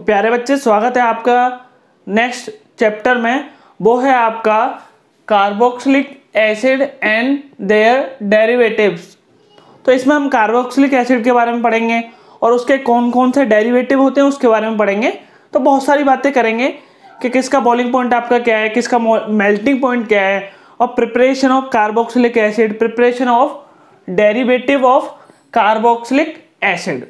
प्यारे बच्चे, स्वागत है आपका नेक्स्ट चैप्टर में। वो है आपका carboxylic acid and their derivatives. तो इसमें हम कार्बोक्सिलिक एसिड के बारे में पढ़ेंगे और उसके कौन कौन से डेरिवेटिव होते हैं उसके बारे में पढ़ेंगे। तो बहुत सारी बातें करेंगे कि किसका बॉइलिंग पॉइंट आपका क्या है, किसका मेल्टिंग पॉइंट क्या है, और preparation of carboxylic acid, preparation of derivative of carboxylic acid,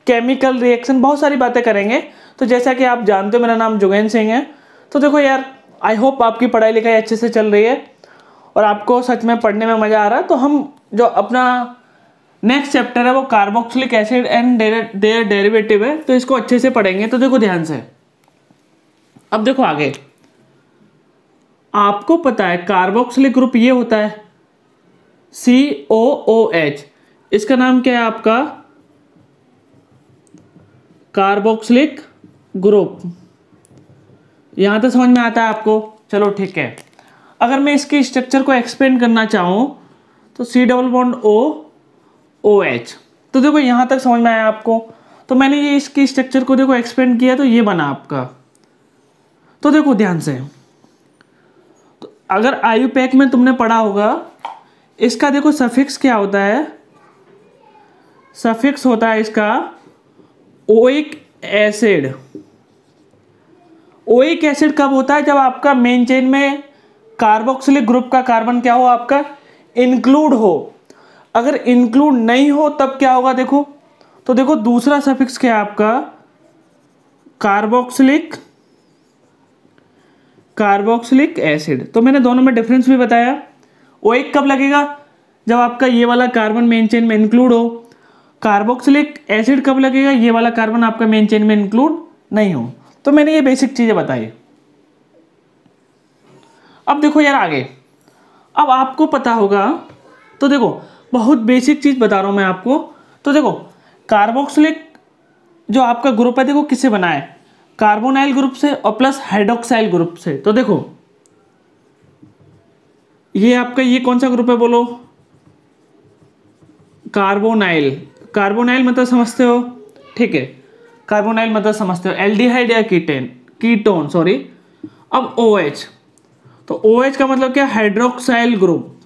chemical reaction, बहुत सारी बातें करेंगे। तो जैसा कि आप जानते हो, मेरा नाम जोगेन सिंह है। तो देखो यार, आई होप आपकी पढ़ाई लिखाई अच्छे से चल रही है और आपको सच में पढ़ने में मज़ा आ रहा है। तो हम जो अपना नेक्स्ट चैप्टर है वो carboxylic acid and their derivative है, तो इसको अच्छे से पढ़ेंगे। तो देखो ध्यान से, अब देखो आगे। आपको पता है कार्बोक्सिलिक ग्रुप ये होता है COOH। इसका नाम क्या है आपका? Carboxylic group. यहां तक समझ में आता है आपको? चलो ठीक है। अगर मैं इसकी स्ट्रक्चर को एक्सपेंड करना चाहूं तो C+OH। तो देखो यहां तक समझ में आया आपको। तो मैंने ये इसकी स्ट्रक्चर को देखो एक्सपेंड किया तो ये बना आपका। तो देखो ध्यान से, तो अगर आयुपैक में तुमने पढ़ा होगा, इसका देखो सफिक्स क्या होता है? सफिक्स होता है इसका ओइक एसिड। ओइक एसिड कब होता है? जब आपका मेन चेन में कार्बोक्सिलिक ग्रुप का कार्बन क्या हो, आपका इंक्लूड हो। अगर इंक्लूड नहीं हो तब क्या होगा? देखो, तो देखो दूसरा सफिक्स क्या है आपका? Carboxylic acid. तो मैंने दोनों में डिफरेंस भी बताया। ओइक कब लगेगा? जब आपका ये वाला कार्बन मेन चेन में इंक्लूड हो। कार्बोक्सिलिक एसिड कब लगेगा? ये वाला कार्बन आपका मेन चेन में इंक्लूड नहीं हो। तो मैंने ये बेसिक चीजें बताई। अब देखो यार आगे, अब आपको पता होगा। तो देखो बहुत बेसिक चीज बता रहा हूं मैं आपको। तो देखो कार्बोक्सिलिक जो आपका ग्रुप है, देखो किससे बना है? कार्बोनाइल ग्रुप से और प्लस हाइड्रोक्साइल ग्रुप से। तो देखो ये आपका ये कौन सा ग्रुप है बोलो? कार्बोनाइल। कार्बोनाइल मतलब समझते हो? ठीक है, कार्बोनाइल मतलब समझते हो एल्डिहाइड या कीटोन सॉरी। अब OH, तो OH का मतलब क्या? Hydroxyl group.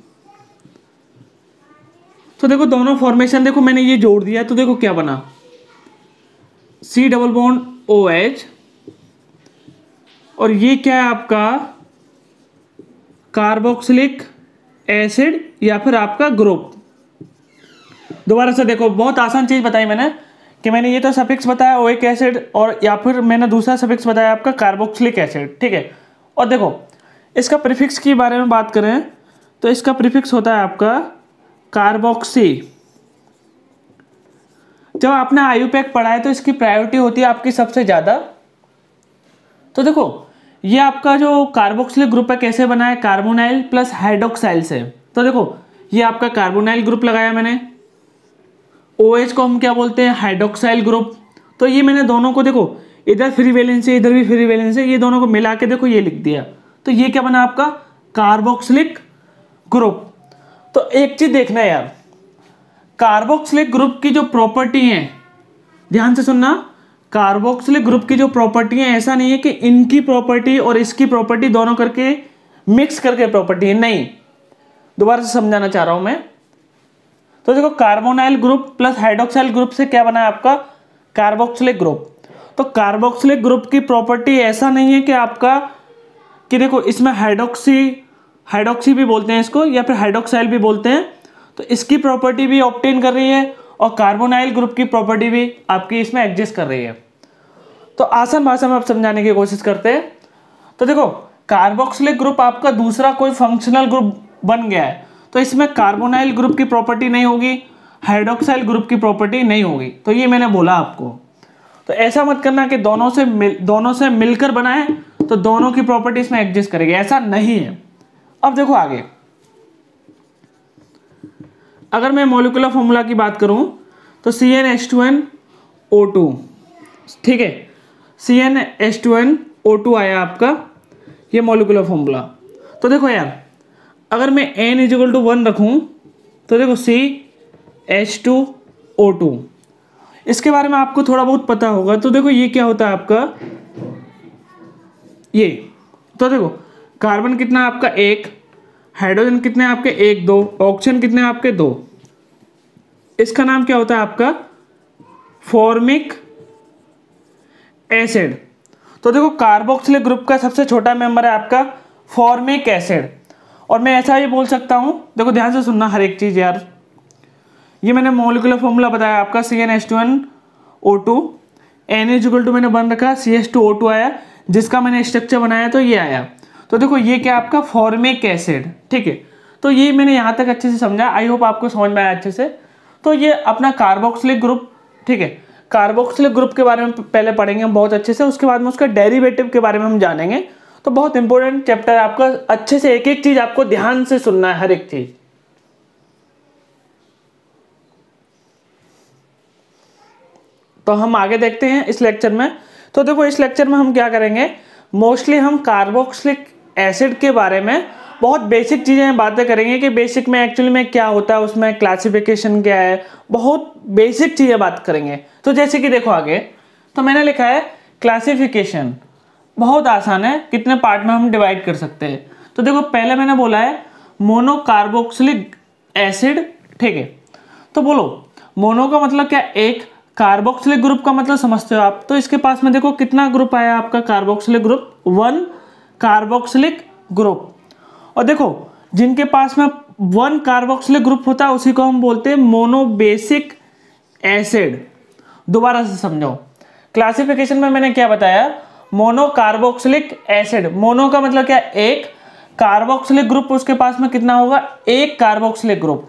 तो देखो दोनों फॉर्मेशन देखो मैंने ये जोड़ दिया, तो देखो क्या बना? C+OH। और ये क्या है आपका? कार्बोक्सिलिक एसिड या फिर आपका ग्रुप। दोबारा से देखो, बहुत आसान चीज बताई मैंने कि मैंने ये तो सफिक्स बताया ओइक एसिड, और या फिर मैंने दूसरा सफिक्स बताया आपका कार्बोक्सिलिक एसिड। ठीक है, और देखो इसका प्रीफिक्स के बारे में बात करें तो इसका प्रीफिक्स होता है आपका कार्बोक्सी। जब आपने आयुपैक पढ़ा है तो इसकी प्रायोरिटी होती है आपकी सबसे ज्यादा। तो देखो ये आपका जो कार्बोक्सिलिक ग्रुप है कैसे बना है? कार्बोनाइल प्लस हाइड्रोक्साइल से। तो देखो ये आपका कार्बोनाइल ग्रुप लगाया मैंने, OH को हम क्या बोलते हैं? Hydroxyl group. तो ये मैंने दोनों को देखो, इधर फ्री वैलेंस है इधर भी फ्री वैलेंस है, ये दोनों को मिला के देखो ये लिख दिया। तो ये क्या बना आपका? Carboxylic group. तो एक चीज देखना है यार, कार्बोक्सिलिक ग्रुप की जो प्रॉपर्टी है, ध्यान से सुनना। कार्बोक्सिलिक ग्रुप की जो प्रॉपर्टी है, ऐसा नहीं है कि इनकी प्रॉपर्टी और इसकी प्रॉपर्टी दोनों करके मिक्स करके प्रॉपर्टी है, नहीं। दोबारा से समझाना चाह रहा हूं मैं। तो देखो carbonyl group plus hydroxyl group से क्या बना है आपका? Carboxylic group. तो कार्बोक्सिलिक ग्रुप की प्रॉपर्टी ऐसा नहीं है कि आपका कि देखो इसमें हाइड्रोक्सी भी बोलते हैं इसको, या फिर हाइड्रोक्साइल भी बोलते हैं। तो इसकी प्रॉपर्टी भी ऑब्टेन कर रही है और कार्बोनाइल ग्रुप की प्रॉपर्टी भी आपकी इसमें एग्जिस्ट कर रही है। तो आसान भाषा में आप समझाने की कोशिश करते हैं। तो देखो कार्बोक्सिलिक ग्रुप आपका दूसरा कोई फंक्शनल ग्रुप बन गया है, तो इसमें कार्बोनाइल ग्रुप की प्रॉपर्टी नहीं होगी, हाइड्रोक्साइल ग्रुप की प्रॉपर्टी नहीं होगी। तो ये मैंने बोला आपको। तो ऐसा मत करना कि दोनों से मिलकर बनाए तो दोनों की प्रॉपर्टी इसमें एग्जिस्ट करेगी, ऐसा नहीं है। अब देखो आगे, अगर मैं मॉलिक्यूलर फॉर्मूला की बात करूं तो CnH2nO2। ठीक है, CnH2nO2 आया आपका, ये मॉलिक्यूलर फॉर्मूला। तो देखो यार, अगर मैं n = 1 रखूं तो देखो CH2O2, इसके बारे में आपको थोड़ा बहुत पता होगा। तो देखो ये क्या होता है आपका, ये तो देखो कार्बन कितना है आपका 1, हाइड्रोजन कितने हैं आपके 1 2, ऑक्सीजन कितने हैं आपके 2। इसका नाम क्या होता है आपका फॉर्मिक एसिड। तो देखो कार्बोक्सिलिक ग्रुप का सबसे छोटा मेंबर है आपका फॉर्मिक एसिड। और मैं ऐसा ही बोल सकता हूं, देखो ध्यान से सुनना हर एक चीज यार। ये मैंने मॉलिक्यूलर फॉर्मूला बताया आपका CnH2nO2, Na मैंने बन रखा CH2O2 आया, जिसका मैंने स्ट्रक्चर बनाया तो ये आया। तो देखो ये क्या आपका फॉर्मिक एसिड, ठीक है। तो ये मैंने यहाँ तक अच्छे से समझा, आई होप आपको समझ में आया अच्छे से। तो ये अपना कार्बोक्सिलिक ग्रुप, ठीक है। कार्बोक्सिलिक ग्रुप के बारे में पहले पढ़ेंगे हम बहुत अच्छे से, उसके बाद में उसका डेरिवेटिव के बारे में हम जानेंगे। तो बहुत इंपॉर्टेंट चैप्टर है आपका, अच्छे से एक एक चीज आपको ध्यान से सुनना है, हर एक चीज। तो हम आगे देखते हैं इस लेक्चर में। तो देखो इस लेक्चर में हम क्या करेंगे, मोस्टली हम कार्बोक्सिलिक एसिड के बारे में बहुत बेसिक चीज़ें बातें करेंगे कि बेसिक में एक्चुअली में क्या होता है, उसमें क्लासिफिकेशन क्या है, बहुत बेसिक चीज़ें बात करेंगे। तो जैसे कि देखो आगे, तो मैंने लिखा है क्लासिफिकेशन, बहुत आसान है, कितने पार्ट में हम डिवाइड कर सकते हैं। तो देखो पहले मैंने बोला है मोनोकार्बोक्सिलिक एसिड, ठीक है। तो बोलो मोनो का मतलब क्या, एक, कार्बोक्सिलिक ग्रुप का मतलब समझते हो आप। तो इसके पास में देखो कितना ग्रुप आया आपका कार्बोक्सिलिक ग्रुप, 1 कार्बोक्सिलिक ग्रुप। और देखो जिनके पास में 1 कार्बोक्सिलिक ग्रुप होता है उसी को हम बोलते हैं मोनोबेसिक एसिड। दोबारा से समझो, क्लासिफिकेशन में मैंने क्या बताया, मोनो कार्बोक्सिलिक एसिड, मोनो का मतलब क्या, एक, कार्बोक्सिलिक ग्रुप उसके पास में कितना होगा, एक कार्बोक्सिलिक ग्रुप।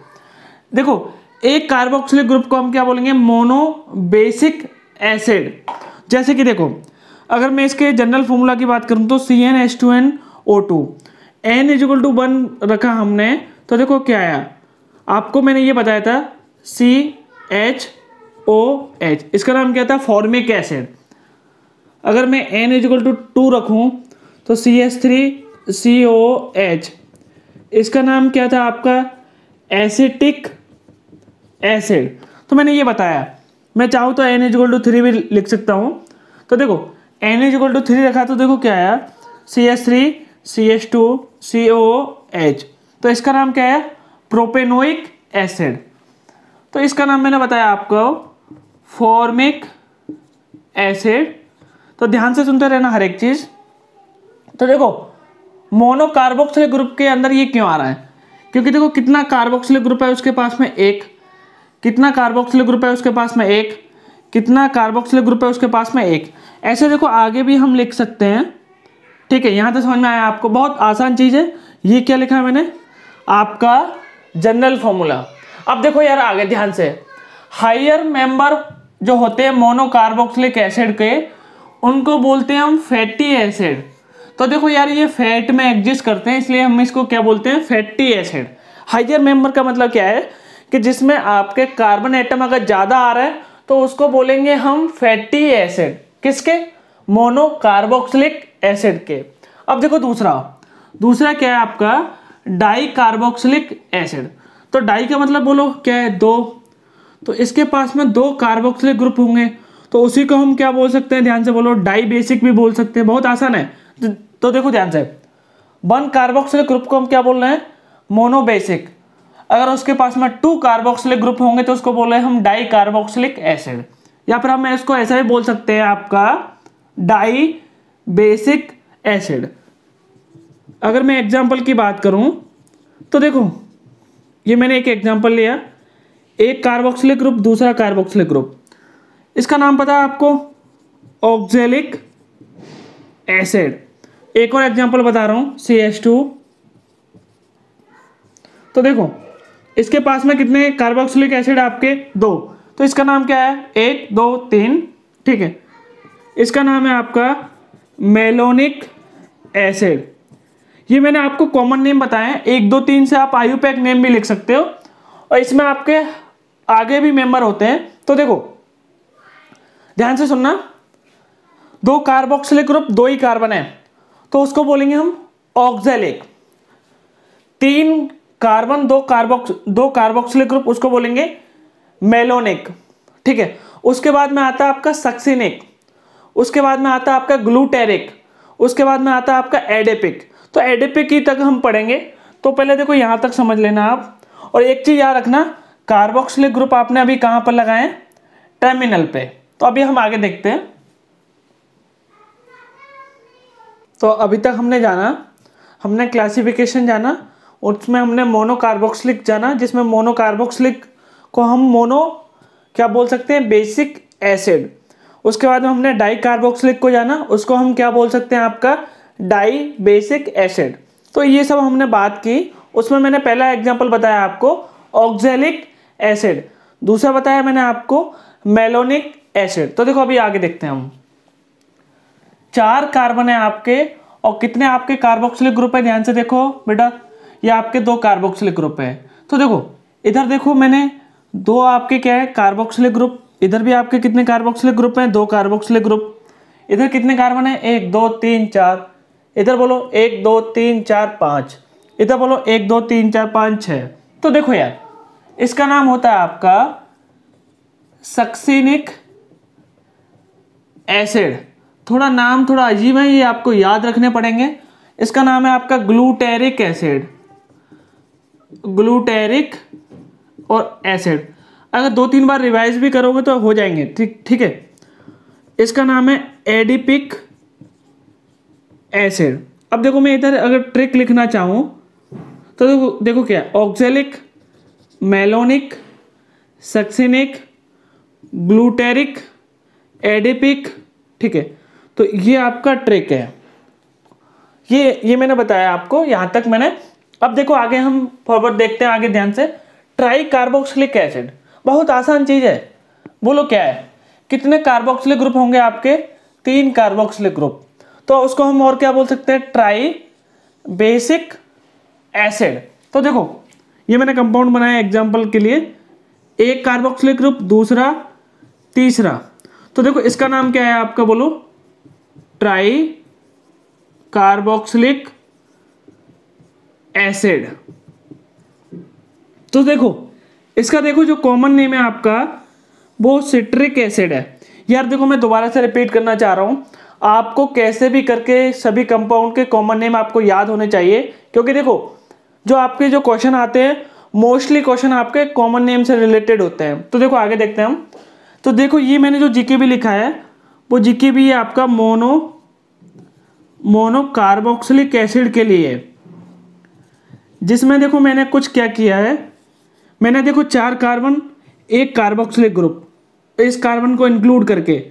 देखो एक कार्बोक्सिलिक ग्रुप को हम क्या बोलेंगे, मोनोबेसिक एसिड। जैसे कि देखो अगर मैं इसके जनरल फॉर्मूला की बात करूं तो CnH2nO2, N=1 रखा हमने, तो देखो क्या आया, आपको मैंने ये बताया था CHOH, इसका नाम क्या था, फॉर्मिक एसिड। अगर मैं N=2 रखूं तो CH3COH, इसका नाम क्या था आपका एसिटिक एसिड। तो मैंने ये बताया, मैं चाहूँ तो N=3 भी लिख सकता हूँ। तो देखो N=3 रखा तो देखो क्या आया, CH3CH2COH, तो इसका नाम क्या है, प्रोपेनोइक एसिड। तो इसका नाम मैंने बताया आपको फॉर्मिक एसिड। तो ध्यान से सुनते रहना हर एक चीज। तो देखो मोनो कार्बोक्सिलिक ग्रुप के अंदर ये क्यों आ रहा है, क्योंकि देखो कितना कार्बोक्सिलिक ग्रुप है उसके पास में, एक, कितना कार्बोक्सिलिक ग्रुप है उसके पास में, एक, कितना कार्बोक्सिलिक ग्रुप है उसके पास में, एक। ऐसे देखो आगे भी हम लिख सकते हैं, ठीक है। यहाँ तक समझ में आया आपको, बहुत आसान चीज़ है। ये क्या लिखा है मैंने, आपका जनरल फॉर्मूला। अब देखो यार आगे ध्यान से, हायर मेंबर जो होते हैं मोनो कार्बोक्सिलिक एसिड के, उनको बोलते हैं हम फैटी एसिड। तो देखो यार ये फैट में एग्जिस्ट करते हैं, इसलिए हम इसको क्या बोलते हैं, फैटी एसिड। हायर मेंबर का मतलब क्या है कि जिसमें आपके कार्बन एटम अगर ज़्यादा आ रहा है तो उसको बोलेंगे हम फैटी एसिड, किसके, मोनो कार्बोक्सिलिक एसिड के। अब देखो दूसरा क्या है आपका, डाई कार्बोक्सिलिक एसिड। तो डाई का मतलब बोलो क्या है, 2, तो इसके पास में 2 कार्बोक्सिलिक ग्रुप होंगे, तो उसी को हम क्या बोल सकते हैं, ध्यान से बोलो, डाई बेसिक भी बोल सकते हैं, बहुत आसान है। तो देखो ध्यान से, 1 कार्बोक्सिलिक ग्रुप को हम क्या बोल रहे हैं, मोनोबेसिक। अगर उसके पास में 2 कार्बोक्सिलिक ग्रुप होंगे तो उसको बोल रहे हैं हम डाई कार्बोक्सिलिक एसिड, या फिर हम इसको ऐसा भी बोल सकते हैं आपका डाई बेसिक एसिड। अगर मैं एग्जांपल की बात करूं तो देखो ये मैंने एक एग्जांपल लिया, एक कार्बोक्सिलिक ग्रुप, दूसरा कार्बोक्सिलिक ग्रुप, इसका नाम पता है आपको, ऑक्जेलिक एसिड। एक और एग्जांपल बता रहा हूं, CH2। तो देखो इसके पास में कितने कार्बोक्सिलिक एसिड आपके, 2, तो इसका नाम क्या है, 1 2 3, ठीक है। इसका नाम है आपका मेलोनिक एसिड। ये मैंने आपको कॉमन नेम बताया है, 1 2 3 से आप आयुपैक नेम भी लिख सकते हो, और इसमें आपके आगे भी मेंबर होते हैं। तो देखो ध्यान से सुनना, 2 कार्बोक्सिलिक ग्रुप, 2 ही कार्बन है, तो उसको बोलेंगे हम ऑक्जेलिक। 3 कार्बन, 2 कार्बोक्सिलिक ग्रुप, उसको बोलेंगे मेलोनिक, ठीक है। उसके बाद में आता है आपका सक्सिनिक, उसके बाद में आता है आपका ग्लूटेरिक, उसके बाद में आता है आपका एडेपिक। तो एडेपिक की तक हम पढ़ेंगे। तो पहले देखो यहाँ तक समझ लेना आप। और एक चीज़ याद रखना, कार्बोक्सिलिक ग्रुप आपने अभी कहाँ पर लगाए? टर्मिनल पे। तो अभी हम आगे देखते हैं। तो अभी तक हमने जाना, हमने क्लासिफिकेशन जाना, उसमें हमने मोनोकार्बोक्सिलिक जाना, जिसमें मोनोकार्बोक्सिलिक को हम मोनो क्या बोल सकते हैं? Basic acid. उसके बाद में हमने डाई कार्बोक्सिलिक को जाना, उसको हम क्या बोल सकते हैं? आपका डाई बेसिक एसिड। तो ये सब हमने बात की। उसमें मैंने पहला एग्जांपल बताया आपको ऑक्जेलिक एसिड, दूसरा बताया मैंने आपको मेलोनिक एसिड। तो देखो अभी आगे देखते हैं हम। 4 कार्बन है आपके, और कितने आपके कार्बोक्सिलिक ग्रुप है? ध्यान से देखो बेटा, ये आपके 2 कार्बोक्सिलिक ग्रुप है। तो देखो इधर देखो, मैंने 2 आपके क्या है? Carboxylic group. इधर भी आपके कितने कार्बोक्सिलिक ग्रुप हैं? 2 कार्बोक्सिलिक ग्रुप। इधर कितने कार्बन है? 1 2 3 4। इधर बोलो 1 2 3 4 5। इधर बोलो 1 2 3 4 5 6। तो देखो यार, इसका नाम होता है आपका सक्सिनिक एसिड। थोड़ा नाम थोड़ा अजीब है, ये आपको याद रखने पड़ेंगे। इसका नाम है आपका ग्लूटेरिक एसिड, ग्लूटेरिक और एसिड। अगर 2-3 बार रिवाइज भी करोगे तो हो जाएंगे, ठीक है। इसका नाम है एडिपिक एसिड। अब देखो मैं इधर अगर ट्रिक लिखना चाहूँ तो देखो क्या, oxalic, malonic, succinic, glutaric, adipic, ठीक है। तो ये आपका ट्रिक है, ये मैंने बताया आपको, यहाँ तक मैंने। अब देखो आगे हम फॉरवर्ड देखते हैं, आगे ध्यान से। ट्राई कार्बोक्सिलिक एसिड, बहुत आसान चीज़ है। बोलो क्या है? कितने कार्बोक्सिलिक ग्रुप होंगे आपके? 3 कार्बोक्सिलिक ग्रुप। तो उसको हम और क्या बोल सकते हैं? Try basic acid. तो देखो ये मैंने कंपाउंड बनाया एग्जांपल के लिए, एक कार्बोक्सिलिक ग्रुप, दूसरा, तीसरा। तो देखो इसका नाम क्या है आपका? बोलो ट्राई कार्बोक्सिलिक एसिड। तो देखो इसका देखो जो कॉमन नेम है आपका वो सिट्रिक एसिड है। यार देखो मैं दोबारा से रिपीट करना चाह रहा हूं, आपको कैसे भी करके सभी कंपाउंड के कॉमन नेम आपको याद होने चाहिए, क्योंकि देखो जो आपके जो क्वेश्चन आते हैं मोस्टली क्वेश्चन आपके कॉमन नेम से रिलेटेड होते हैं। तो देखो आगे देखते हैं हम। तो देखो ये मैंने जो जीके भी लिखा है वो जीके भी है आपका मोनोकार्बोक्सिलिक एसिड के लिए, जिसमें देखो मैंने कुछ क्या किया है, मैंने देखो 4 कार्बन, 1 कार्बोक्सिलिक ग्रुप, इस कार्बन को इंक्लूड करके,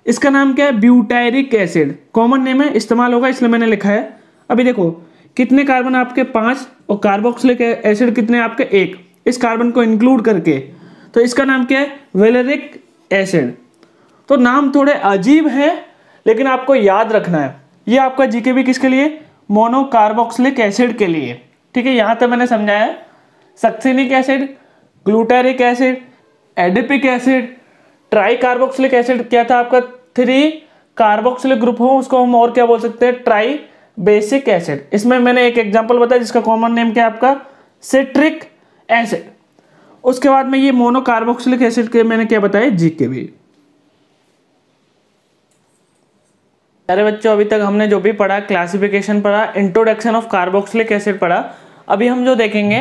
इसका नाम क्या है? Butyric acid. कॉमन नेम है, इस्तेमाल होगा इसलिए मैंने लिखा है। अभी देखो कितने कार्बन आपके? 5, और कार्बोक्सिलिक एसिड कितने आपके? 1, इस कार्बन को इंक्लूड करके। तो इसका नाम क्या है? Valeric acid. तो नाम थोड़े अजीब है लेकिन आपको याद रखना है। ये आपका जीकेबी किसके लिए? मोनोकार्बोक्सिलिक एसिड के लिए, ठीक है। यहाँ तक मैंने समझाया। Succinic acid, glutaric acid, adipic acid, try carboxylic acid क्या था आपका? 3 कार्बोक्सिलिक ग्रुप हो उसको हम और क्या बोल सकते हैं? Try basic acid. इसमें मैंने एक एग्जांपल बताया जिसका कॉमन नेम क्या है आपका? Citric acid. उसके बाद में ये मोनोकार्बोक्सिलिक एसिड के मैंने क्या बताया? जीकेबी। अरे बच्चों अभी तक हमने जो भी पढ़ा, क्लासिफिकेशन पढ़ा, इंट्रोडक्शन ऑफ कार्बोक्सिलिक एसिड पढ़ा। अभी हम जो देखेंगे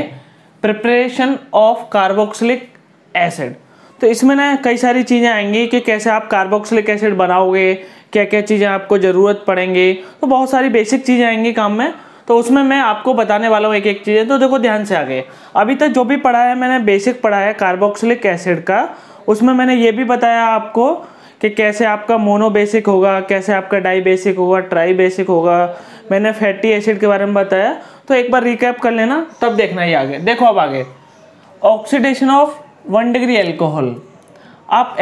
प्रिपरेशन ऑफ कार्बोक्सिलिक एसिड। तो इसमें ना कई सारी चीज़ें आएंगी कि कैसे आप कार्बोक्सिलिक एसिड बनाओगे, क्या क्या चीज़ें आपको ज़रूरत पड़ेंगी। तो बहुत सारी बेसिक चीज़ें आएंगी काम में, तो उसमें मैं आपको बताने वाला हूँ एक एक चीज़ें। तो देखो ध्यान से आगे, अभी तक जो भी पढ़ा है मैंने बेसिक पढ़ा है कार्बोक्सिलिक एसिड का। उसमें मैंने ये भी बताया आपको कि कैसे आपका मोनो बेसिक होगा, कैसे आपका डाई बेसिक होगा, ट्राई बेसिक होगा। मैंने फैटी एसिड के बारे में बताया। तो एक बार रिकैप कर लेना, तब देखना ही आगे। देखो अब आगे, ऑक्सीडेशन ऑफ 1 डिग्री एल्कोहल। आप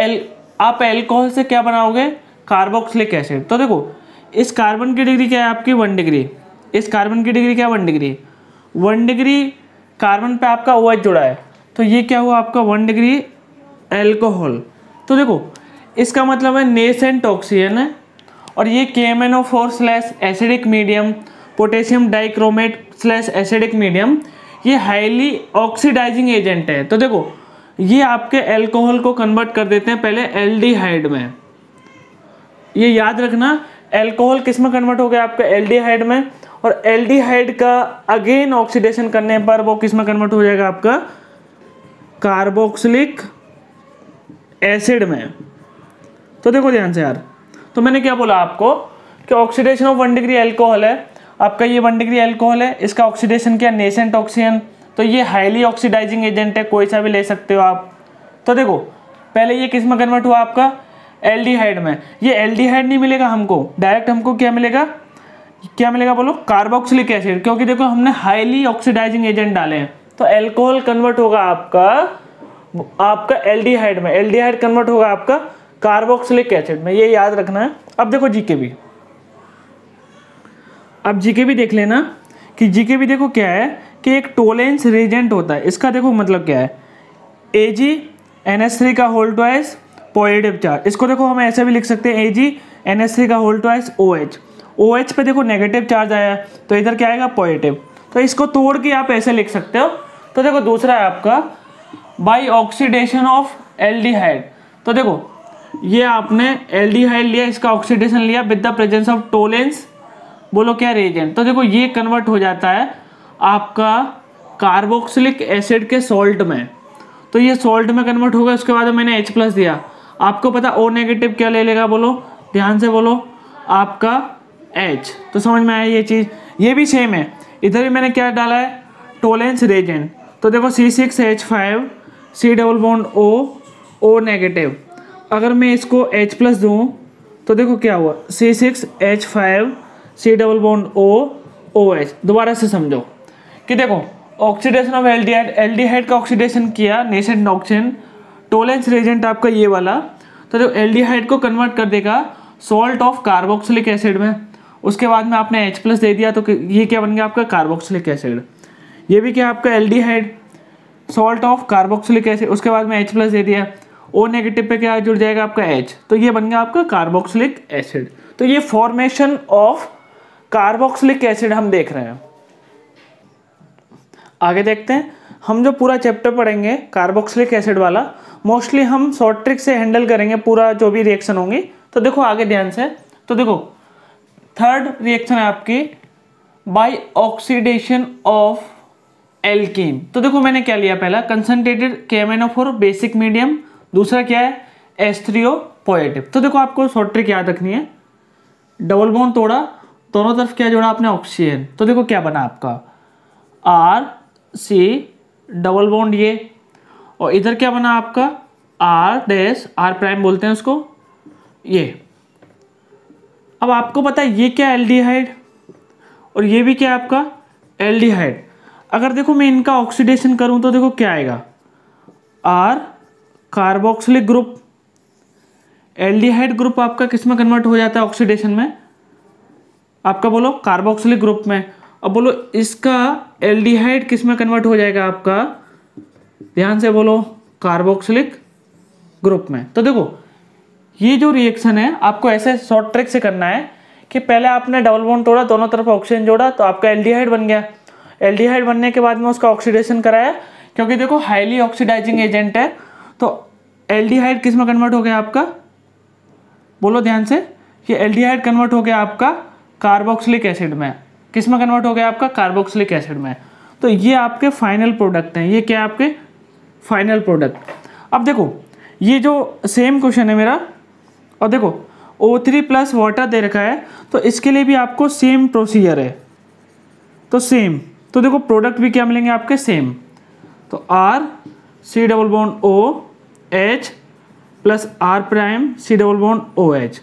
एल्कोहल से क्या बनाओगे? Carboxylic acid. तो देखो इस कार्बन की डिग्री क्या है आपकी? 1 डिग्री। इस कार्बन की डिग्री क्या? 1 डिग्री। 1 डिग्री कार्बन पे आपका OH जुड़ा है, तो ये क्या हुआ आपका? 1 डिग्री एल्कोहल। तो देखो इसका मतलब है नेसेंट ऑक्सीजन है, और ये KMnO4/ acidic medium, potassium dichromate / acidic medium, ये हाईली ऑक्सीडाइजिंग एजेंट है। तो देखो ये आपके एल्कोहल को कन्वर्ट कर देते हैं पहले एल्डिहाइड में। ये याद रखना, एल्कोहल किस में कन्वर्ट हो गया आपका एल्डिहाइड में, और एल्डिहाइड का अगेन ऑक्सीडेशन करने पर वो किस में कन्वर्ट हो जाएगा आपका कार्बोक्सिलिक एसिड में। तो देखो ध्यान से यार, तो मैंने क्या बोला आपको कि ऑक्सीडेशन ऑफ 1 डिग्री एल्कोहल है आपका, ये 1 डिग्री एल्कोहल है, इसका ऑक्सीडेशन क्या नेसेंट ऑक्सीजन, तो ये हाईली ऑक्सीडाइजिंग एजेंट है, कोई सा भी ले सकते हो आप। तो देखो पहले ये किस में कन्वर्ट हुआ आपका एल्डिहाइड में, ये एल्डिहाइड नहीं मिलेगा हमको, डायरेक्ट हमको क्या मिलेगा, क्या मिलेगा बोलो कार्बोक्सिलिक एसिड, क्योंकि देखो हमने हाईली ऑक्सीडाइजिंग एजेंट डाले हैं। तो एल्कोहल कन्वर्ट होगा आपका एल्डिहाइड में, एल्डिहाइड कन्वर्ट होगा आपका कार्बोक्सिलिक एसिड में, ये याद रखना है। अब देखो जीके भी, अब जीके भी देख लेना कि जीके भी देखो क्या है कि एक टोलेंस रिएजेंट होता है, इसका देखो मतलब क्या है AgNH3 का होल ट्वाइस पॉजिटिव चार्ज, इसको देखो हम ऐसे भी लिख सकते हैं AgNH3 का होल ट्वाइस OH, OH पे देखो नेगेटिव चार्ज आया तो इधर क्या आएगा पॉजिटिव, तो इसको तोड़ के आप ऐसे लिख सकते हो। तो देखो दूसरा है आपका बाई ऑक्सीडेशन ऑफ एल्डिहाइड, तो देखो ये आपने एल्डिहाइड लिया, इसका ऑक्सीडेशन लिया with the presence of Tollens, बोलो क्या रिएजेंट, तो देखो ये कन्वर्ट हो जाता है आपका कार्बोक्सिलिक एसिड के सॉल्ट में, तो ये सॉल्ट में कन्वर्ट होगा। उसके बाद मैंने H+ दिया, आपको पता O नेगेटिव क्या ले लेगा, बोलो ध्यान से बोलो आपका H, तो समझ में आया ये चीज़। ये भी सेम है, इधर भी मैंने क्या डाला है टोलेंस रिएजेंट, तो देखो C6H5 C double bond O negative, अगर मैं इसको H+ दूँ तो देखो क्या हुआ C6H5 C double bond OH। दोबारा से समझो कि देखो ऑक्सीडेशन ऑफ एल्डिहाइड, एल्डिहाइड का ऑक्सीडेशन किया नेसेंट ऑक्सीजन, टोलेंस रिएजेंट आपका ये वाला, तो जो एल्डिहाइड को कन्वर्ट कर देगा सॉल्ट ऑफ कार्बोक्सिलिक एसिड में, उसके बाद में आपने H+ दे दिया तो ये क्या बन गया आपका कार्बोक्सिलिक एसिड, ये भी क्या आपका aldehyde salt of carboxylic acid, उसके बाद में H+ दे दिया, O नेगेटिव पे क्या जुड़ जाएगा आपका H, तो ये बन गया आपका कार्बोक्सिलिक एसिड। तो ये फॉर्मेशन ऑफ कार्बोक्सिलिक एसिड हम देख रहे हैं। आगे देखते हैं, हम जो पूरा चैप्टर पढ़ेंगे कार्बोक्सिलिक एसिड वाला, मोस्टली हम शॉर्ट ट्रिक से हैंडल करेंगे पूरा जो भी रिएक्शन होंगी। तो देखो आगे ध्यान से, तो देखो थर्ड रिएक्शन है आपकी बाय ऑक्सीडेशन ऑफ एल्कीन, तो देखो मैंने क्या लिया, पहला कंसंट्रेटेड KMnO4 बेसिक मीडियम, दूसरा क्या है H3O पॉजिटिव। तो देखो आपको शॉर्ट ट्रिक याद रखनी है, डबल बॉन्ड तोड़ा, दोनों तरफ क्या जोड़ा आपने ऑक्सीजन, तो देखो क्या बना आपका RC डबल बॉन्ड ये, और इधर क्या बना आपका R' बोलते हैं उसको ये। अब आपको पता है ये क्या एल्डिहाइड और ये भी क्या आपका एल्डिहाइड, अगर देखो मैं इनका ऑक्सीडेशन करूं तो देखो क्या आएगा R carboxylic group, aldehyde group आपका किस में कन्वर्ट हो जाता है ऑक्सीडेशन में आपका, बोलो कार्बोक्सिलिक ग्रुप में। अब बोलो इसका एल्डिहाइड किस में कन्वर्ट हो जाएगा आपका, ध्यान से बोलो कार्बोक्सिलिक ग्रुप में। तो देखो ये जो रिएक्शन है आपको ऐसे शॉर्ट ट्रिक से करना है कि पहले आपने डबल बॉन्ड तोड़ा, दोनों तरफ ऑक्सीजन जोड़ा, तो आपका एल्डिहाइड बन गया। एल्डिहाइड बनने के बाद में उसका ऑक्सीडेशन कराया, क्योंकि देखो हाईली ऑक्सीडाइजिंग एजेंट है, तो एल्डिहाइड किस में कन्वर्ट हो गया आपका, बोलो ध्यान से, ये एल्डिहाइड कन्वर्ट हो गया आपका कार्बोक्सिलिक एसिड में, किस में कन्वर्ट हो गया आपका कार्बोक्सिलिक एसिड में। तो ये आपके फाइनल प्रोडक्ट हैं, ये क्या है आपके फाइनल प्रोडक्ट। अब देखो ये जो सेम क्वेश्चन है मेरा, और देखो O3+ वाटर दे रखा है, तो इसके लिए भी आपको सेम प्रोसीजर है, तो सेम, तो देखो प्रोडक्ट भी क्या मिलेंगे आपके सेम, तो RC double bond OH plus R' C double bond OH,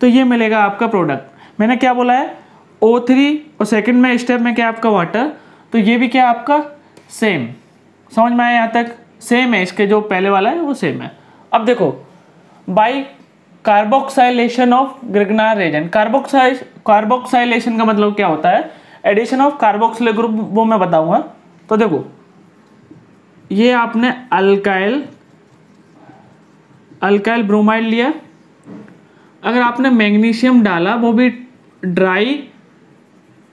तो ये मिलेगा आपका प्रोडक्ट। मैंने क्या बोला है O3 और सेकंड में स्टेप में क्या आपका वाटर, तो ये भी क्या आपका सेम, समझ में आया यहाँ तक, सेम है, इसके जो पहले वाला है वो सेम है। अब देखो बाई कार्बोक्साइलेशन ऑफ ग्रिग्नार रिएजेंट, कार्बोक्साइलेशन का मतलब क्या होता है, एडिशन ऑफ कार्बोक्सिलिक ग्रुप, वो मैं बताऊंगा। तो देखो ये आपने अल्काइल ब्रोमाइड लिया, अगर आपने मैग्नीशियम डाला वो भी ड्राई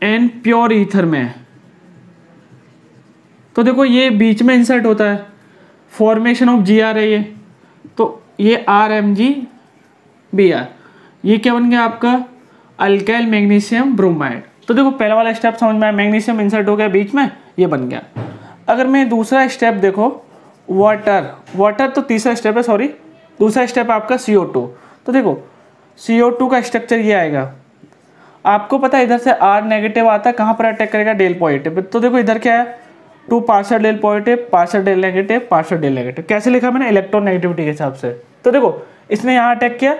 एंड प्योर ईथर में, तो देखो ये बीच में इंसर्ट होता है, फॉर्मेशन ऑफ Gr है ये, तो ये RMgBr, ये क्या बन गया आपका अल्काइल मैग्नीशियम ब्रोमाइड। तो देखो पहला वाला स्टेप समझ में आया, मैग्नीशियम इंसर्ट हो गया बीच में, ये बन गया। अगर मैं दूसरा स्टेप देखो वाटर तो तीसरा स्टेप है, सॉरी दूसरा स्टेप है आपका CO2। तो देखो CO2 का स्ट्रक्चर ये आएगा, आपको पता है इधर से R नेगेटिव आता है, कहाँ पर अटैक करेगा, डेल पॉजिटिव। तो देखो इधर क्या है 2 partial del positive, partial del negative, partial del negative. कैसे लिखा मैंने, इलेक्ट्रॉन नेगेटिविटी के हिसाब से। तो देखो इसने यहाँ अटैक किया,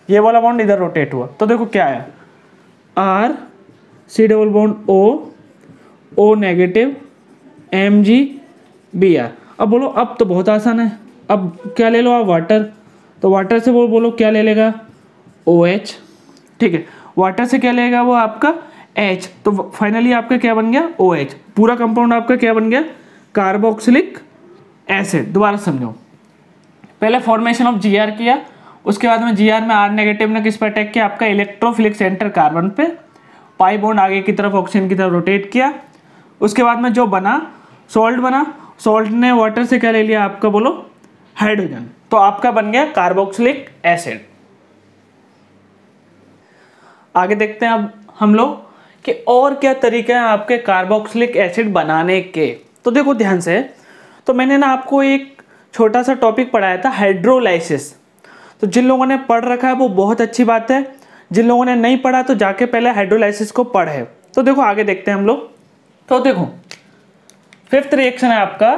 ये वाला बॉन्ड इधर रोटेट हुआ, तो देखो क्या आया RC double bond O negative MgBr। अब बोलो अब तो बहुत आसान है, अब क्या ले लो आप वाटर, तो वाटर से बोलो क्या ले लेगा OH, ठीक है, वाटर से क्या लेगा वो आपका H, तो फाइनली आपका क्या बन गया OH। पूरा कंपाउंड आपका क्या बन गया कार्बोक्सिलिक एसिड। दोबारा समझो, पहले फॉर्मेशन ऑफ Gr किया, उसके बाद में Gr में R नेगेटिव ने किस पर अटैक किया, आपका इलेक्ट्रोफिलिक सेंटर कार्बन पे, पाई बॉन्ड आगे की तरफ ऑक्सीजन की तरफ रोटेट किया। उसके बाद में जो बना सॉल्ट बना, सॉल्ट ने वाटर से क्या ले लिया आपका बोलो हाइड्रोजन, तो आपका बन गया कार्बोक्सिलिक एसिड। आगे देखते हैं अब हम लोग कि और क्या तरीके हैं आपके कार्बोक्सिलिक एसिड बनाने के। तो देखो ध्यान से, तो मैंने ना आपको एक छोटा सा टॉपिक पढ़ाया था हाइड्रोलाइसिस, तो जिन लोगों ने पढ़ रखा है वो बहुत अच्छी बात है, जिन लोगों ने नहीं पढ़ा तो जाके पहले हाइड्रोलाइसिस को पढ़े। तो देखो आगे देखते हैं हम लोग। तो देखो 5th रिएक्शन है आपका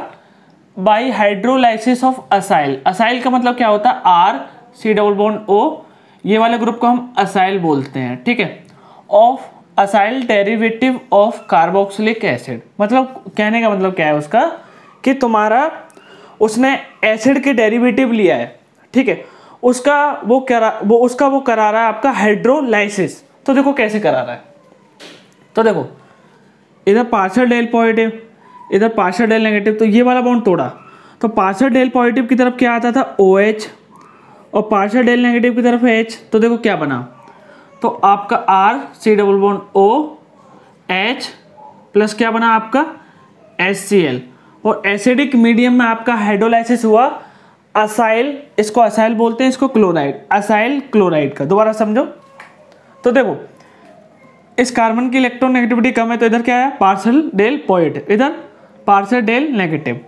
by hydrolysis of acyl. Acyl का मतलब क्या होता है RC डबल बॉन्ड O, ये वाले ग्रुप को हम असाइल बोलते हैं, ठीक है। Of acyl derivative of carboxylic acid, मतलब कहने का मतलब क्या है उसका कि तुम्हारा उसने एसिड के डेरिवेटिव लिया है, ठीक है, उसका वो करा रहा है आपका हाइड्रोलाइसिस। तो देखो कैसे करा रहा है, तो देखो इधर पार्शियल डेल पॉजिटिव, इधर पार्शियल डेल नेगेटिव, तो ये वाला बॉन्ड तोड़ा, तो पार्शियल डेल पॉजिटिव की तरफ क्या आता था OH और पार्शियल डेल नेगेटिव की तरफ H। तो देखो क्या बना, तो आपका RC double bond OH plus क्या बना आपका HCl, और एसिडिक मीडियम में आपका हाइड्रोलाइसिस हुआ असाइल, इसको असाइल बोलते हैं, इसको क्लोराइड, असाइल क्लोराइड का। दोबारा समझो, तो देखो इस कार्बन की इलेक्ट्रॉन नेगेटिविटी कम है, तो इधर क्या है पार्शियल डेल पॉजिटिव, इधर पार्शियल डेल नेगेटिव।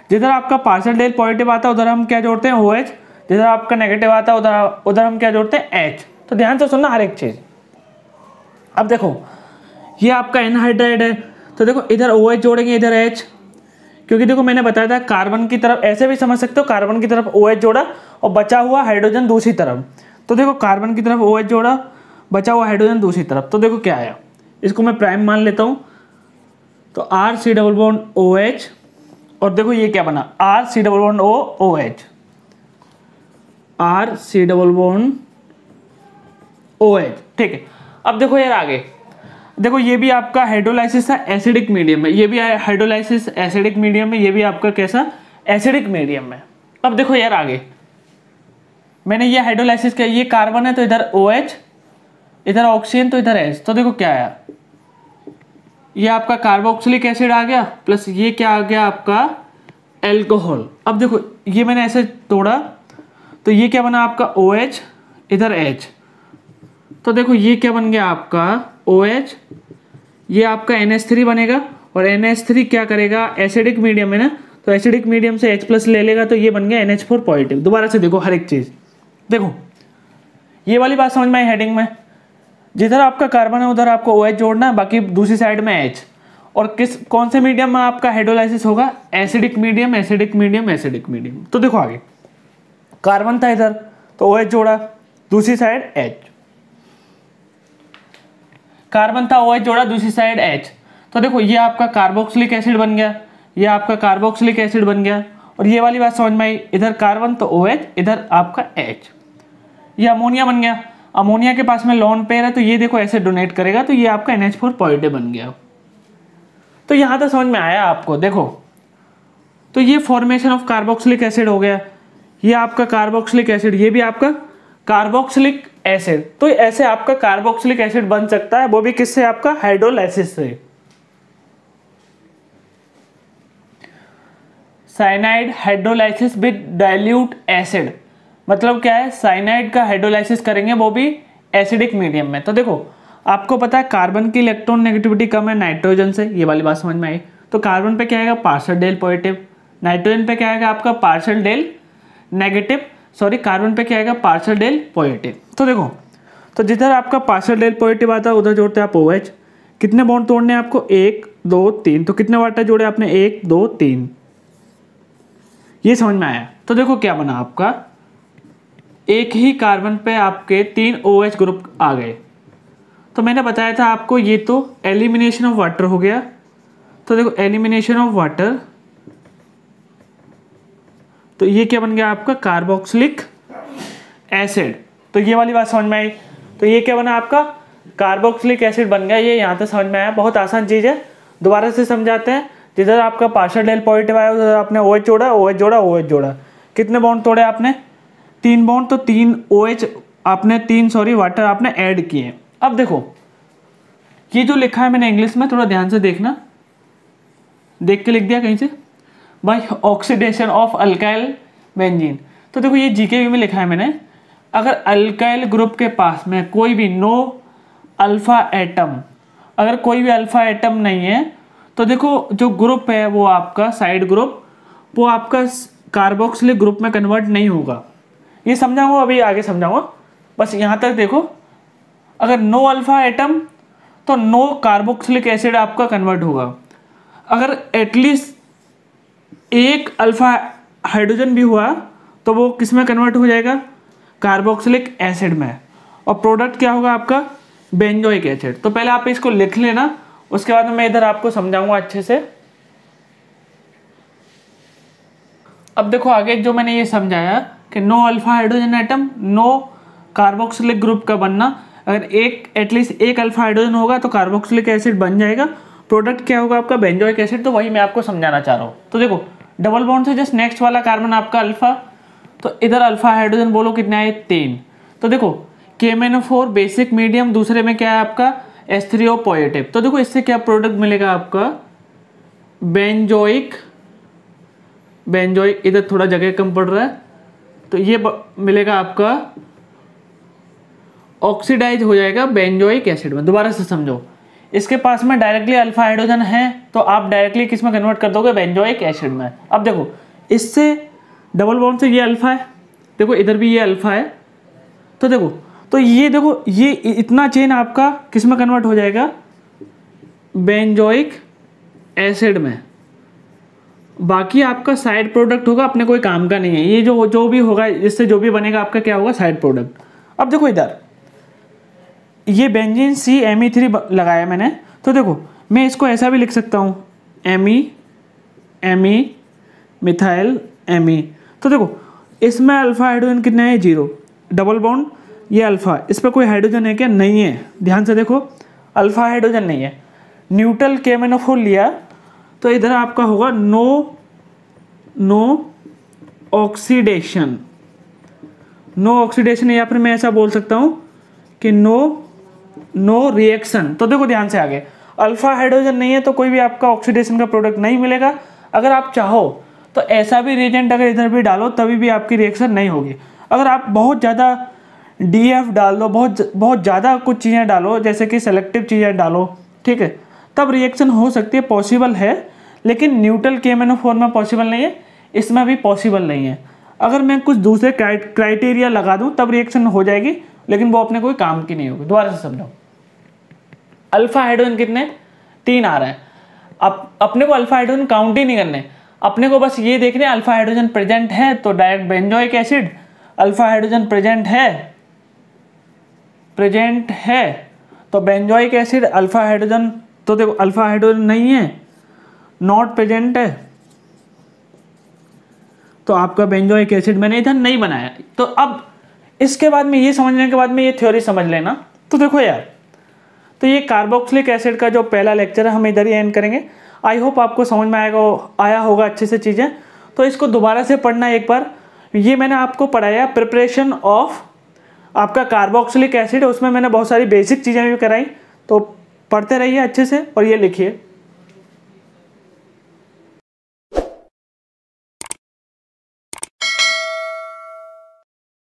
जिधर आपका पार्शियल डेल पॉजिटिव आता है उधर हम क्या जोड़ते हैं OH, जिधर आपका नेगेटिव आता है उधर हम क्या जोड़ते हैं H। तो ध्यान से सुनना हर एक चीज। अब देखो ये आपका एनहाइड्राइड है, तो देखो इधर OH जोड़ेंगे, इधर H, क्योंकि देखो मैंने बताया था कार्बन की तरफ ऐसे भी समझ सकते हो, कार्बन की तरफ OH जोड़ा और बचा हुआ हाइड्रोजन दूसरी तरफ। तो देखो कार्बन की तरफ OH जोड़ा, बचा हुआ हाइड्रोजन दूसरी तरफ, तो देखो क्या आया, इसको मैं प्राइम मान लेता हूँ, तो RC डबल बॉन्ड OH, और देखो ये क्या बना RC double bond OH, RC double bond OH, ठीक है। अब देखो यार आगे देखो, ये भी आपका हाइड्रोलाइसिस था एसिडिक मीडियम में, ये भी हाइड्रोलाइसिस एसिडिक मीडियम में, ये भी आपका कैसा एसिडिक मीडियम में। अब देखो यार आगे मैंने ये हाइड्रोलाइसिस किया, ये कार्बन है तो इधर OH, इधर ऑक्सीजन तो इधर H, तो देखो क्या आया, ये आपका कार्बोक्सिलिक एसिड आ गया प्लस ये क्या आ गया आपका एल्कोहल। अब देखो ये मैंने ऐसे तोड़ा, तो ये क्या बना आपका OH, इधर H, तो देखो ये क्या बन गया आपका OH, ये आपका NH3 बनेगा, और NH3 क्या करेगा एसिडिक मीडियम है ना, तो एसिडिक मीडियम से H प्लस ले लेगा, तो ये बन गया NH4 पॉजिटिव। दोबारा से देखो हर एक चीज, देखो ये वाली बात समझ में आई हेडिंग में, जिधर आपका कार्बन है उधर आपको OH जोड़ना है, बाकी दूसरी साइड में H। और कौन से मीडियम में आपका हाइड्रोलाइसिस होगा, acidic medium, acidic medium, acidic medium. तो देखो आगे कार्बन था इधर तो OH जोड़ा, दूसरी साइड H, कार्बन था OH जोड़ा, दूसरी साइड H, तो देखो ये आपका कार्बोक्सिलिक एसिड बन गया, ये आपका कार्बोक्सिलिक एसिड बन गया। और ये वाली बात समझ में आई, इधर कार्बन तो OH, इधर आपका H, ये अमोनिया बन गया। अमोनिया के पास में लोन पेयर है, तो ये देखो ऐसे डोनेट करेगा, तो ये आपका NH4 पॉजिटिव बन गया। तो यहां तक समझ में आया आपको, देखो तो ये फॉर्मेशन ऑफ कार्बोक्सिलिक एसिड हो गया, ये आपका कार्बोक्सिलिक एसिड, ये भी आपका कार्बोक्सिलिक एसिड। तो ऐसे आपका कार्बोक्सिलिक एसिड बन सकता है, वो भी किससे, आपका हाइड्रोलाइसिस से। Cyanide hydrolysis with dilute acid, मतलब क्या है, साइनाइड का हाइड्रोलाइसिस करेंगे वो भी एसिडिक मीडियम में। तो देखो आपको पता है कार्बन की इलेक्ट्रॉन नेगेटिविटी कम है नाइट्रोजन से, ये वाली बात समझ में आई। तो कार्बन पे क्या आएगा, पार्शियल डेल पॉजिटिव, नाइट्रोजन पे क्या आएगा आपका partial del negative, sorry carbon पे क्या आएगा पार्शियल डेल पॉजिटिव। तो देखो तो जिधर आपका पार्शियल डेल पॉजिटिव आता है उधर जोड़ते हैं आप OH। कितने बॉन्ड तोड़ने हैं आपको, 1 2 3, तो कितने वाटर जोड़े आपने, 1 2 3, ये समझ में आया। तो देखो क्या बना आपका, एक ही कार्बन पे आपके 3 OH ग्रुप आ गए। तो मैंने बताया था आपको ये तो एलिमिनेशन ऑफ वाटर हो गया। तो देखो एलिमिनेशन ऑफ वाटर, तो ये क्या बन गया आपका कार्बोक्सिलिक एसिड। तो ये वाली बात समझ में आई। तो ये क्या बना आपका कार्बोक्सिलिक एसिड बन गया। ये यहाँ तक समझ में आया, बहुत आसान चीज़ है, दोबारा से समझाते हैं। जिधर आपका पार्शियल डेल पॉजिटिव आया उधर आपने OH जोड़ा, OH जोड़ा, OH जोड़ा। कितने बॉन्ड तोड़े आपने, 3 बॉन्ड, तो 3 OH आपने 3 वाटर आपने ऐड किए। अब देखो ये जो लिखा है मैंने इंग्लिश में, थोड़ा ध्यान से देखना, देख के लिख दिया कहीं से, by oxidation of alkyl benzene. तो देखो ये GK में लिखा है मैंने, अगर अल्काइल ग्रुप के पास में कोई भी नो अल्फा एटम, अगर कोई भी अल्फा एटम नहीं है, तो देखो जो ग्रुप है वो आपका साइड ग्रुप, वो आपका कार्बोक्सिलिक ग्रुप में कन्वर्ट नहीं होगा। ये समझाऊंगा, अभी आगे समझाऊंगा, बस यहाँ तक देखो। अगर नो अल्फा एटम तो नो कार्बोक्सिलिक एसिड आपका कन्वर्ट होगा। अगर एटलीस्ट एक अल्फा हाइड्रोजन भी हुआ तो वो किस में कन्वर्ट हो जाएगा, कार्बोक्सिलिक एसिड में, और प्रोडक्ट क्या होगा आपका बेंजोइक एसिड। तो पहले आप इसको लिख लेना, उसके बाद मैं इधर आपको समझाऊंगा अच्छे से। अब देखो आगे जो मैंने ये समझाया कि no alpha hydrogen atom, no carboxylic group का बनना, अगर एटलीस्ट एक अल्फा हाइड्रोजन होगा तो कार्बोक्सिलिक एसिड बन जाएगा, प्रोडक्ट क्या होगा आपका बेंजोइक एसिड। तो वही मैं आपको समझाना चाह रहा हूँ। तो देखो डबल बॉन्ड से जस्ट नेक्स्ट वाला कार्बन आपका अल्फा, तो इधर अल्फा हाइड्रोजन बोलो कितने आए, 3। तो देखो KMnO4 बेसिक मीडियम, दूसरे में क्या है आपका H3O पॉजिटिव। तो देखो इससे क्या प्रोडक्ट मिलेगा आपका बेंजोइक, इधर थोड़ा जगह कम पड़ रहा है, तो ये मिलेगा आपका ऑक्सीडाइज हो जाएगा बेंजोइक एसिड में। दोबारा से समझो, इसके पास में डायरेक्टली अल्फा हाइड्रोजन है तो आप डायरेक्टली किस में कन्वर्ट कर दोगे, बेंजोइक एसिड में। अब देखो इससे डबल बॉन्ड से ये अल्फा है, देखो इधर भी ये अल्फा है, तो देखो तो ये देखो ये इतना चेन आपका किस में कन्वर्ट हो जाएगा, बेंजोइक एसिड में। बाकी आपका साइड प्रोडक्ट होगा, अपने कोई काम का नहीं है, ये जो भी होगा इससे जो भी बनेगा आपका क्या होगा, साइड प्रोडक्ट। अब देखो इधर ये बेंजीन CMe3 लगाया मैंने, तो देखो मैं इसको ऐसा भी लिख सकता हूँ Me मिथाइल Me। तो देखो इसमें अल्फा हाइड्रोजन कितने हैं, 0, डबल बॉन्ड, ये अल्फा, इस पर कोई हाइड्रोजन है क्या, नहीं है, ध्यान से देखो अल्फा हाइड्रोजन नहीं है। न्यूट्रल KMnO4 लिया तो इधर आपका होगा नो ऑक्सीडेशन, या फिर मैं ऐसा बोल सकता हूँ कि नो रिएक्शन। तो देखो ध्यान से आगे, अल्फा हाइड्रोजन नहीं है तो कोई भी आपका ऑक्सीडेशन का प्रोडक्ट नहीं मिलेगा। अगर आप चाहो तो ऐसा भी रिएजेंट अगर इधर भी डालो तभी भी आपकी रिएक्शन नहीं होगी। अगर आप बहुत ज़्यादा DF डाल दो, बहुत ज़्यादा कुछ चीज़ें डालो, जैसे कि सेलेक्टिव चीज़ें डालो, ठीक है, तब रिएक्शन हो सकती है, पॉसिबल है, लेकिन न्यूट्रल KMnO4 में पॉसिबल नहीं है, इसमें भी पॉसिबल नहीं है। अगर मैं कुछ दूसरे क्राइटेरिया लगा दूं तब रिएक्शन हो जाएगी, लेकिन वो अपने कोई काम की नहीं होगी। दोबारा से समझाओ, अल्फा हाइड्रोजन कितने, 3 आ रहे हैं। अब अपने को अल्फा हाइड्रोजन काउंट ही नहीं करने, अपने को बस ये देखने अल्फा हाइड्रोजन प्रेजेंट है तो direct benzoic acid, alpha hydrogen present है तो बेंजोइक एसिड, अल्फा हाइड्रोजन, तो देखो अल्फा हाइड्रोजन नहीं है, नॉट प्रेजेंट है, तो आपका बेंजोइक एसिड मैंने इधर नहीं बनाया। तो अब इसके बाद में ये समझने के बाद में ये थ्योरी समझ लेना। तो देखो यार, तो ये कार्बोक्सिलिक एसिड का जो पहला लेक्चर है हम इधर ही एंड करेंगे। आई होप आपको समझ में आया होगा अच्छे से चीज़ें। तो इसको दोबारा से पढ़ना एक बार। ये मैंने आपको पढ़ाया प्रिपरेशन ऑफ आपका कार्बोक्सिलिक एसिड, उसमें मैंने बहुत सारी बेसिक चीज़ें भी कराई, तो पढ़ते रहिए अच्छे से और ये लिखिए।